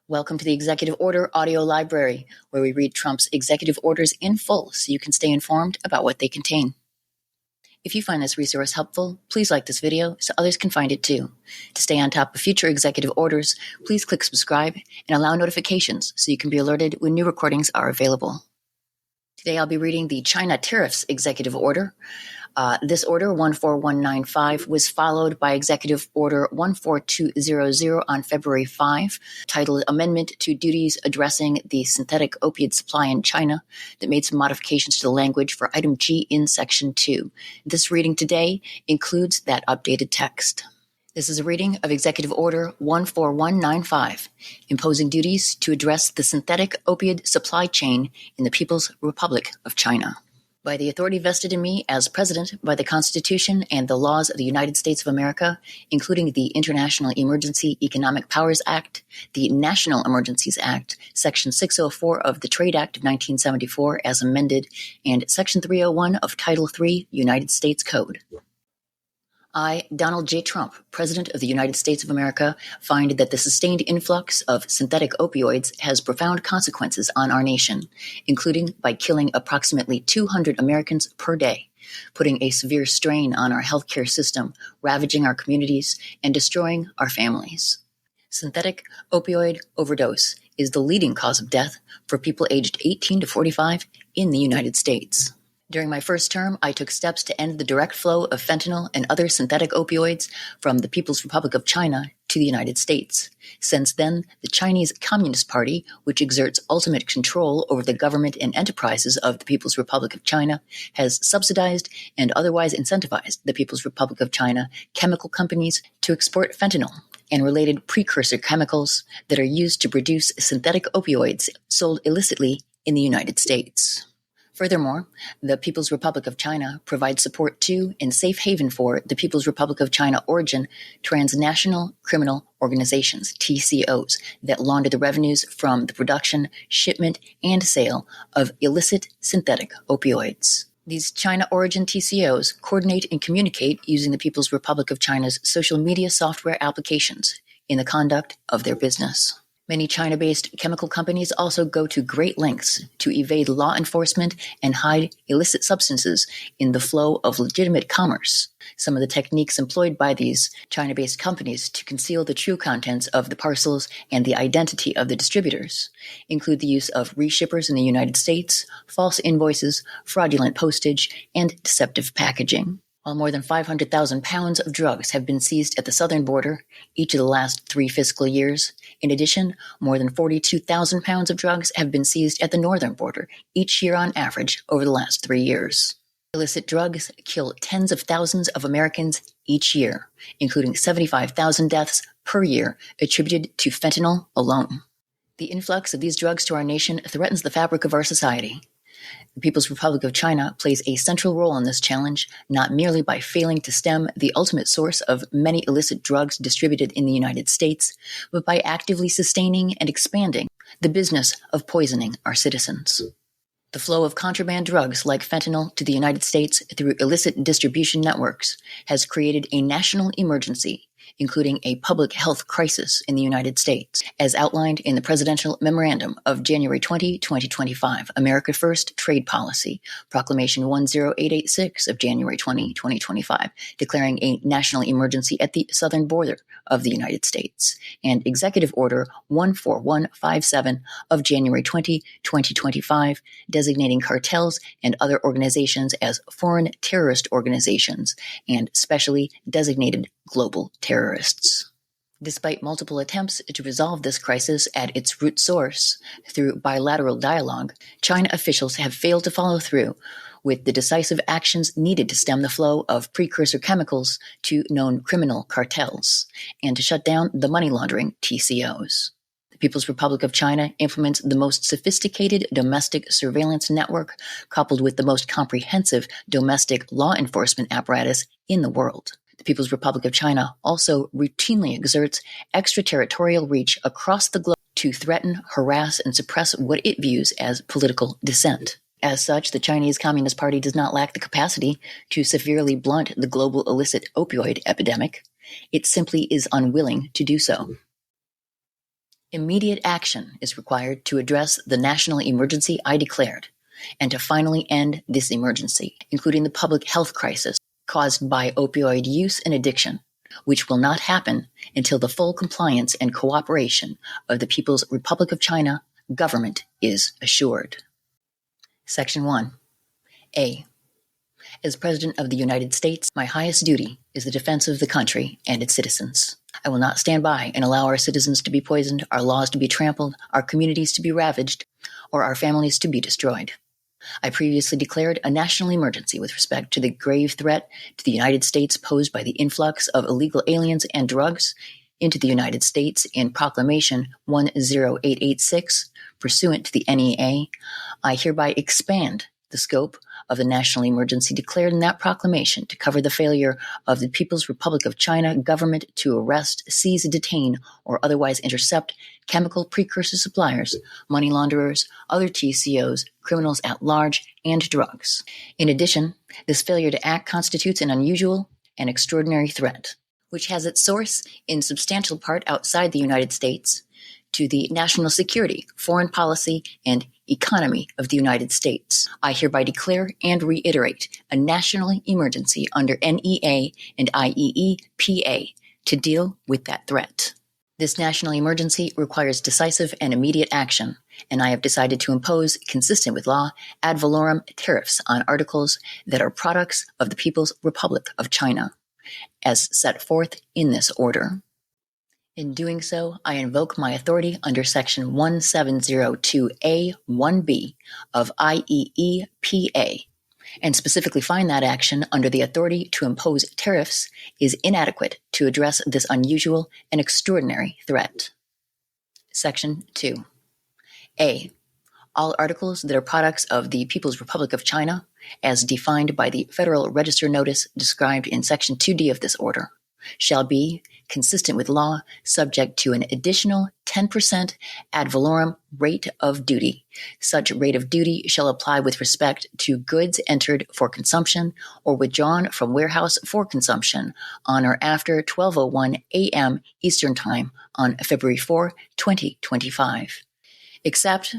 Welcome to the Executive Order Audio Library, where we read Trump's executive orders in full so you can stay informed about what they contain. If you find this resource helpful, please like this video so others can find it too. To stay on top of future executive orders, please click subscribe and allow notifications so you can be alerted when new recordings are available. Today I'll be reading the China Tariffs Executive Order. This order, 14195, was followed by Executive Order 14200 on February 5, titled Amendment to Duties Addressing the Synthetic Opioid Supply in China, that made some modifications to the language for Item G in Section 2. This reading today includes that updated text. This is a reading of Executive Order 14195, imposing duties to address the synthetic opioid supply chain in the People's Republic of China. By the authority vested in me as President by the Constitution and the laws of the United States of America, including the International Emergency Economic Powers Act, the National Emergencies Act, Section 604 of the Trade Act of 1974 as amended, and Section 301 of Title III United States Code. I, Donald J. Trump, President of the United States of America, find that the sustained influx of synthetic opioids has profound consequences on our nation, including by killing approximately 200 Americans per day, putting a severe strain on our healthcare system, ravaging our communities, and destroying our families. Synthetic opioid overdose is the leading cause of death for people aged 18 to 45 in the United States. During my first term, I took steps to end the direct flow of fentanyl and other synthetic opioids from the People's Republic of China to the United States. Since then, the Chinese Communist Party, which exerts ultimate control over the government and enterprises of the People's Republic of China, has subsidized and otherwise incentivized the People's Republic of China chemical companies to export fentanyl and related precursor chemicals that are used to produce synthetic opioids sold illicitly in the United States. Furthermore, the People's Republic of China provides support to and safe haven for the People's Republic of China origin transnational criminal organizations, TCOs, that launder the revenues from the production, shipment, and sale of illicit synthetic opioids. These China origin TCOs coordinate and communicate using the People's Republic of China's social media software applications in the conduct of their business. Many China-based chemical companies also go to great lengths to evade law enforcement and hide illicit substances in the flow of legitimate commerce. Some of the techniques employed by these China-based companies to conceal the true contents of the parcels and the identity of the distributors include the use of reshippers in the United States, false invoices, fraudulent postage, and deceptive packaging. While more than 500,000 pounds of drugs have been seized at the southern border each of the last 3 fiscal years. In addition, more than 42,000 pounds of drugs have been seized at the northern border each year on average over the last 3 years. Illicit drugs kill tens of thousands of Americans each year, including 75,000 deaths per year attributed to fentanyl alone. The influx of these drugs to our nation threatens the fabric of our society. The People's Republic of China plays a central role in this challenge, not merely by failing to stem the ultimate source of many illicit drugs distributed in the United States, but by actively sustaining and expanding the business of poisoning our citizens. The flow of contraband drugs like fentanyl to the United States through illicit distribution networks has created a national emergency, including a public health crisis in the United States, as outlined in the Presidential Memorandum of January 20, 2025, America First Trade Policy, Proclamation 10886 of January 20, 2025, declaring a national emergency at the southern border of the United States, and Executive Order 14157 of January 20, 2025, designating cartels and other organizations as foreign terrorist organizations and specially designated global terrorists. Despite multiple attempts to resolve this crisis at its root source through bilateral dialogue, China officials have failed to follow through with the decisive actions needed to stem the flow of precursor chemicals to known criminal cartels and to shut down the money laundering TCOs. The People's Republic of China implements the most sophisticated domestic surveillance network coupled with the most comprehensive domestic law enforcement apparatus in the world. The People's Republic of China also routinely exerts extraterritorial reach across the globe to threaten, harass, and suppress what it views as political dissent. As such, the Chinese Communist Party does not lack the capacity to severely blunt the global illicit opioid epidemic. It simply is unwilling to do so. Immediate action is required to address the national emergency I declared and to finally end this emergency, including the public health crisis caused by opioid use and addiction, which will not happen until the full compliance and cooperation of the People's Republic of China government is assured. Section 1. A. As President of the United States, my highest duty is the defense of the country and its citizens. I will not stand by and allow our citizens to be poisoned, our laws to be trampled, our communities to be ravaged, or our families to be destroyed. I previously declared a national emergency with respect to the grave threat to the United States posed by the influx of illegal aliens and drugs into the United States in Proclamation 10886, pursuant to the NEA. I hereby expand the scope of the national emergency declared in that proclamation to cover the failure of the People's Republic of China government to arrest, seize, detain, or otherwise intercept chemical precursor suppliers, money launderers, other TCOs, criminals at large, and drugs. In addition, this failure to act constitutes an unusual and extraordinary threat, which has its source in substantial part outside the United States, to the national security, foreign policy, and economy of the United States. I hereby declare and reiterate a national emergency under NEA and IEEPA to deal with that threat. This national emergency requires decisive and immediate action, and I have decided to impose, consistent with law, ad valorem tariffs on articles that are products of the People's Republic of China, as set forth in this order. In doing so, I invoke my authority under Section 1702A(1)(b) of IEEPA, and specifically find that action under the authority to impose tariffs is inadequate to address this unusual and extraordinary threat. Section 2. A. All articles that are products of the People's Republic of China, as defined by the Federal Register Notice described in Section 2D of this order, shall be, consistent with law, subject to an additional 10% ad valorem rate of duty. Such rate of duty shall apply with respect to goods entered for consumption or withdrawn from warehouse for consumption on or after 12:01 a.m. Eastern Time on February 4, 2025, except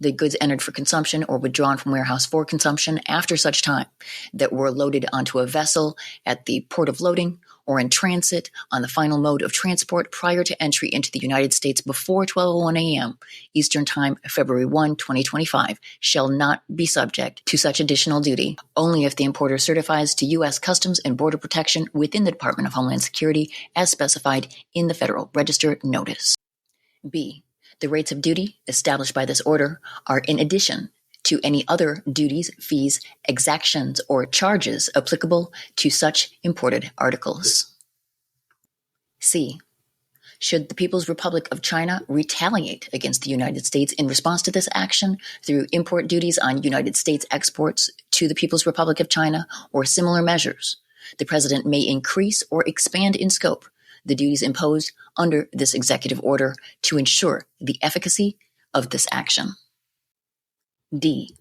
the goods entered for consumption or withdrawn from warehouse for consumption after such time that were loaded onto a vessel at the port of loading or in transit on the final mode of transport prior to entry into the United States before 12:01 a.m. Eastern Time, February 1, 2025, shall not be subject to such additional duty, only if the importer certifies to U.S. Customs and Border Protection within the Department of Homeland Security as specified in the Federal Register Notice. B. The rates of duty established by this order are in addition to any other duties, fees, exactions, or charges applicable to such imported articles. C. Should the People's Republic of China retaliate against the United States in response to this action through import duties on United States exports to the People's Republic of China or similar measures, the President may increase or expand in scope the duties imposed under this executive order to ensure the efficacy of this action. D.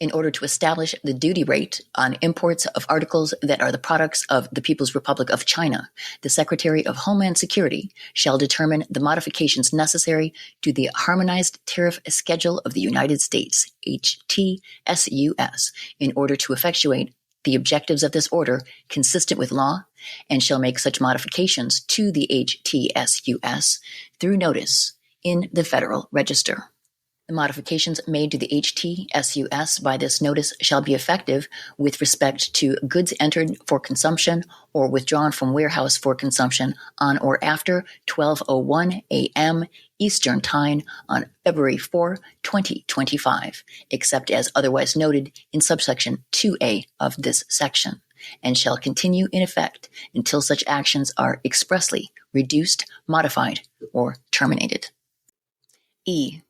In order to establish the duty rate on imports of articles that are the products of the People's Republic of China, the Secretary of Homeland Security shall determine the modifications necessary to the Harmonized Tariff Schedule of the United States, HTSUS, in order to effectuate the objectives of this order consistent with law, and shall make such modifications to the HTSUS through notice in the Federal Register. The modifications made to the HTSUS by this notice shall be effective with respect to goods entered for consumption or withdrawn from warehouse for consumption on or after 12:01 a.m. Eastern Time on February 4, 2025, except as otherwise noted in subsection 2A of this section, and shall continue in effect until such actions are expressly reduced, modified, or terminated. E.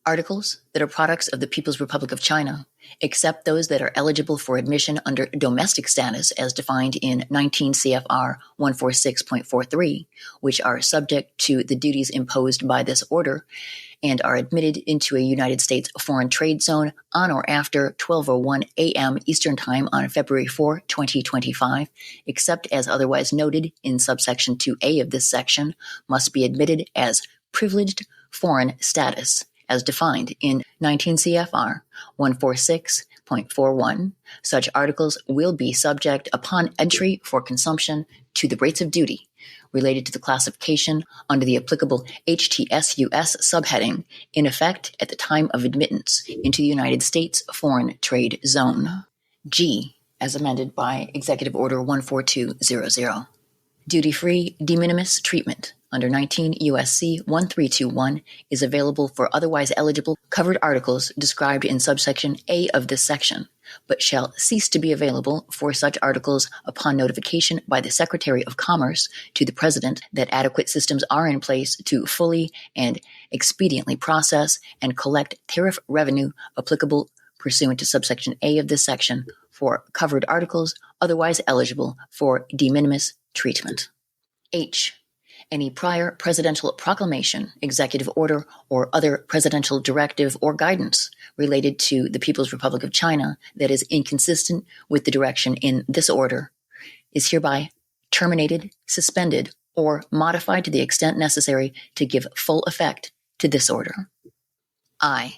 Articles that are products of the People's Republic of China, except those that are eligible for admission under domestic status as defined in 19 CFR 146.43, which are subject to the duties imposed by this order and are admitted into a United States foreign trade zone on or after 12:01 a.m. Eastern Time on February 4, 2025, except as otherwise noted in subsection 2A of this section, must be admitted as privileged foreign status as defined in 19 CFR 146.41. Such articles will be subject upon entry for consumption to the rates of duty related to the classification under the applicable HTSUS subheading in effect at the time of admittance into the United States Foreign Trade Zone. G, as amended by Executive Order 14200. Duty-free de minimis treatment under 19 U.S.C. 1321 is available for otherwise eligible covered articles described in subsection A of this section, but shall cease to be available for such articles upon notification by the Secretary of Commerce to the President that adequate systems are in place to fully and expediently process and collect tariff revenue applicable pursuant to subsection A of this section for covered articles otherwise eligible for de minimis treatment. H. Any prior presidential proclamation, executive order, or other presidential directive or guidance related to the People's Republic of China that is inconsistent with the direction in this order is hereby terminated, suspended, or modified to the extent necessary to give full effect to this order. I.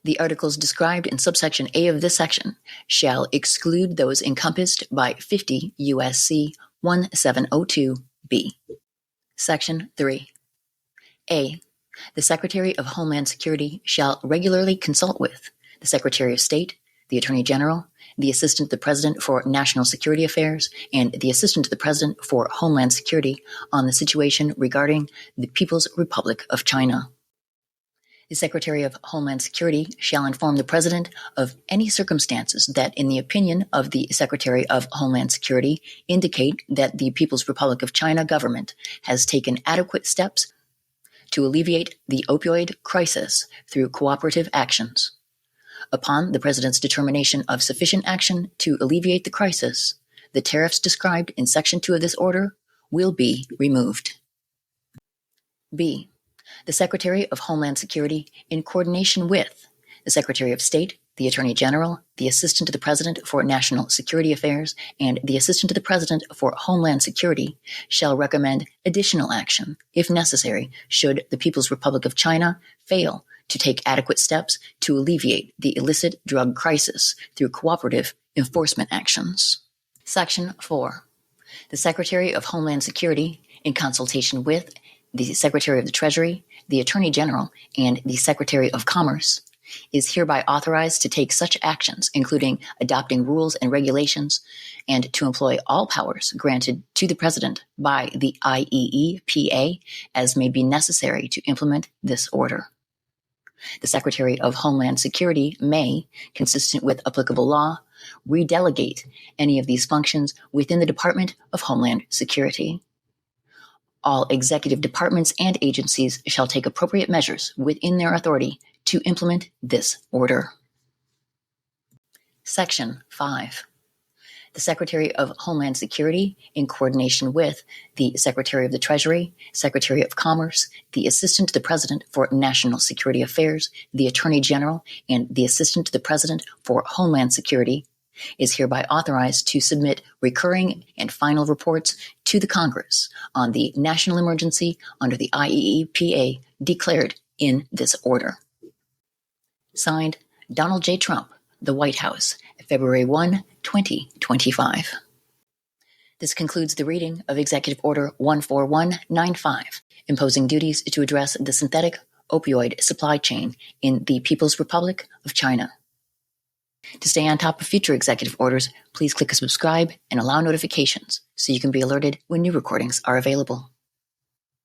The articles described in subsection A of this section shall exclude those encompassed by 50 U.S.C. 1702b. Section 3. A. The Secretary of Homeland Security shall regularly consult with the Secretary of State, the Attorney General, the Assistant to the President for National Security Affairs, and the Assistant to the President for Homeland Security on the situation regarding the People's Republic of China. The Secretary of Homeland Security shall inform the President of any circumstances that, in the opinion of the Secretary of Homeland Security, indicate that the People's Republic of China government has taken adequate steps to alleviate the opioid crisis through cooperative actions. Upon the President's determination of sufficient action to alleviate the crisis, the tariffs described in Section 2 of this order will be removed. B. The Secretary of Homeland Security, in coordination with the Secretary of State, the Attorney General, the Assistant to the President for National Security Affairs, and the Assistant to the President for Homeland Security, shall recommend additional action, if necessary, should the People's Republic of China fail to take adequate steps to alleviate the illicit drug crisis through cooperative enforcement actions. Section 4. The Secretary of Homeland Security, in consultation with the Secretary of the Treasury, the Attorney General, and the Secretary of Commerce, is hereby authorized to take such actions, including adopting rules and regulations, and to employ all powers granted to the President by the IEEPA as may be necessary to implement this order. The Secretary of Homeland Security may, consistent with applicable law, redelegate any of these functions within the Department of Homeland Security. All executive departments and agencies shall take appropriate measures within their authority to implement this order. Section 5. The Secretary of Homeland Security, in coordination with the Secretary of the Treasury, Secretary of Commerce, the Assistant to the President for National Security Affairs, the Attorney General, and the Assistant to the President for Homeland Security, is hereby authorized to submit recurring and final reports to the Congress on the national emergency under the IEEPA declared in this order. Signed, Donald J. Trump, the White House, February 1, 2025. This concludes the reading of Executive Order 14195, imposing duties to address the synthetic opioid supply chain in the People's Republic of China. To stay on top of future executive orders, please click subscribe and allow notifications so you can be alerted when new recordings are available.